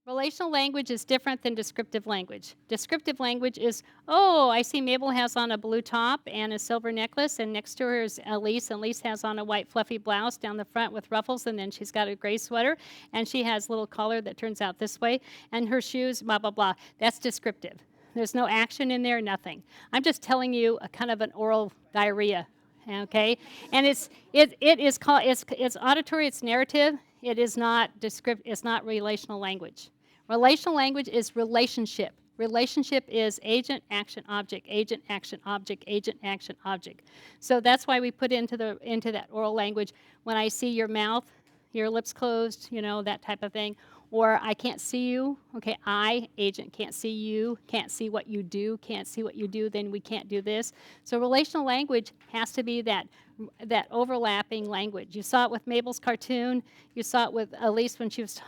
Relational language is different than descriptive language. Descriptive language is, oh, I see Mabel has on a blue top and a silver necklace, and next to her is Elise, and Elise has on a white fluffy blouse down the front with ruffles, and then she's got a gray sweater, and she has a little collar that turns out this way, and her shoes, blah, blah, blah. That's descriptive. There's no action in there, nothing. I'm just telling you a kind of an oral diarrhea, okay? And it is called it's auditory, it's narrative. It is not it's not relational language. Relational language is relationship. Relationship is agent, action, object, agent, action, object, agent, action, object. So that's why we put into that oral language when I see your mouth, your lips closed, that type of thing. Or I can't see you, okay, I, agent, can't see you, can't see what you do, can't see what you do, then we can't do this. So relational language has to be that overlapping language. You saw it with Mabel's cartoon, you saw it with Elise when she was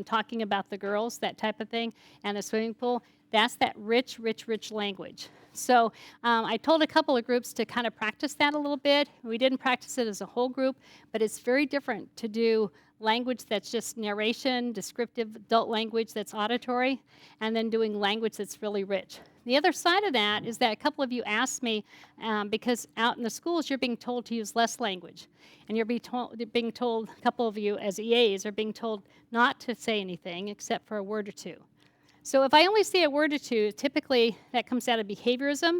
talking about the girls, that type of thing, and the swimming pool. That's that rich, rich, rich language. So I told a couple of groups to kind of practice that a little bit. We didn't practice it as a whole group, but it's very different to do language that's just narration, descriptive adult language that's auditory, and then doing language that's really rich. The other side of that is that a couple of you asked me, because out in the schools you're being told to use less language. And you're being told, a couple of you as EAs are being told not to say anything except for a word or two. So if I only say a word or two, typically that comes out of behaviorism,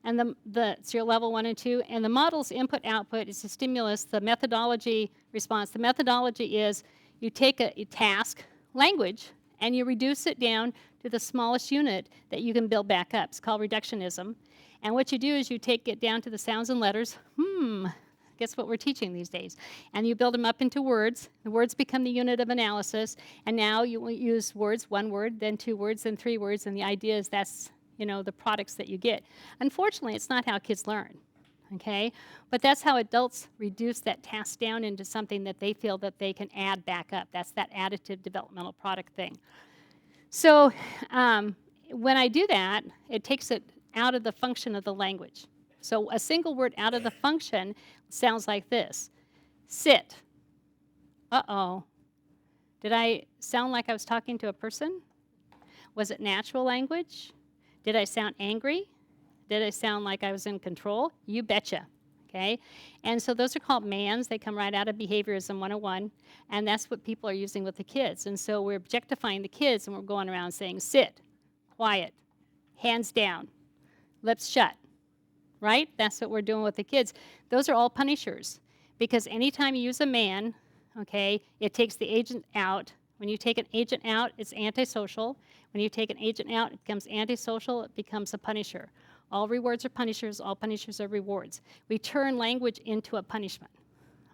and it's your level 1 and 2, and the model's input-output is the stimulus, the methodology response. The methodology is you take a task, language, and you reduce it down to the smallest unit that you can build back up. It's called reductionism. And what you do is you take it down to the sounds and letters. Guess what we're teaching these days? And you build them up into words. The words become the unit of analysis. And now you will use words, one word, then two words, then three words. And the idea is that's the products that you get. Unfortunately, it's not how kids learn, okay? But that's how adults reduce that task down into something that they feel that they can add back up. That's that additive developmental product thing. So when I do that, it takes it out of the function of the language. So a single word out of the function sounds like this. Sit. Uh-oh. Did I sound like I was talking to a person? Was it natural language? Did I sound angry? Did I sound like I was in control? You betcha, okay? And so those are called MANs. They come right out of Behaviorism 101, and that's what people are using with the kids. And so we're objectifying the kids, and we're going around saying, sit, quiet, hands down, lips shut, right? That's what we're doing with the kids. Those are all punishers, because anytime you use a MAN, okay, it takes the agent out. When you take an agent out, it's antisocial. When you take an agent out, it becomes antisocial, it becomes a punisher. All rewards are punishers, all punishers are rewards. We turn language into a punishment,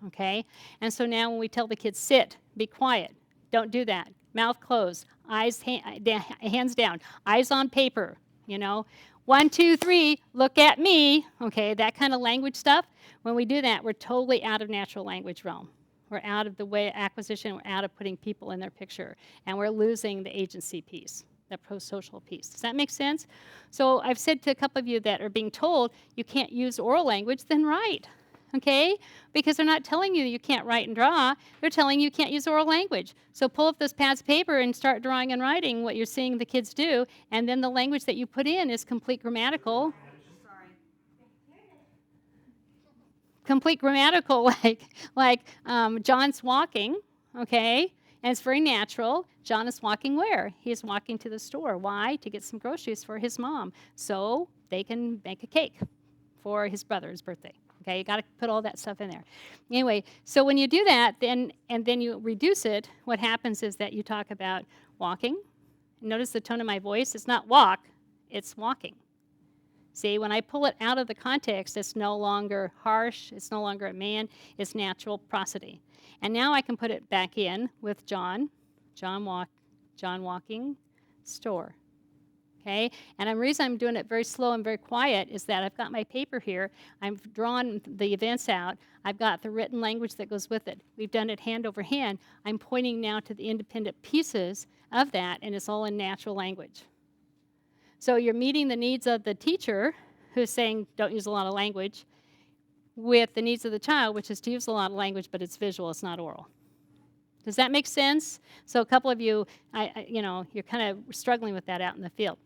okay? And so now when we tell the kids, sit, be quiet, don't do that, mouth closed, hands down, eyes on paper, 1, 2, 3, look at me, okay, that kind of language stuff. When we do that, we're totally out of natural language realm. We're out of the way acquisition, we're out of putting people in their picture, and we're losing the agency piece, the pro-social piece. Does that make sense? So I've said to a couple of you that are being told you can't use oral language, then write, okay? Because they're not telling you you can't write and draw, they're telling you can't use oral language. So pull up those pads of paper and start drawing and writing what you're seeing the kids do, and then the language that you put in is complete grammatical, like John's walking, okay? And it's very natural. John is walking where? He's walking to the store. Why? To get some groceries for his mom, so they can make a cake for his brother's birthday. Okay, you got to put all that stuff in there. Anyway, so when you do that, then you reduce it, what happens is that you talk about walking. Notice the tone of my voice. It's not walk, it's walking. See, when I pull it out of the context, it's no longer harsh, it's no longer a man, it's natural prosody. And now I can put it back in with John walking, store. Okay? And the reason I'm doing it very slow and very quiet is that I've got my paper here, I've drawn the events out, I've got the written language that goes with it. We've done it hand over hand. I'm pointing now to the independent pieces of that, and it's all in natural language. So you're meeting the needs of the teacher, who's saying don't use a lot of language, with the needs of the child, which is to use a lot of language, but it's visual, it's not oral. Does that make sense? So a couple of you, you're kind of struggling with that out in the field.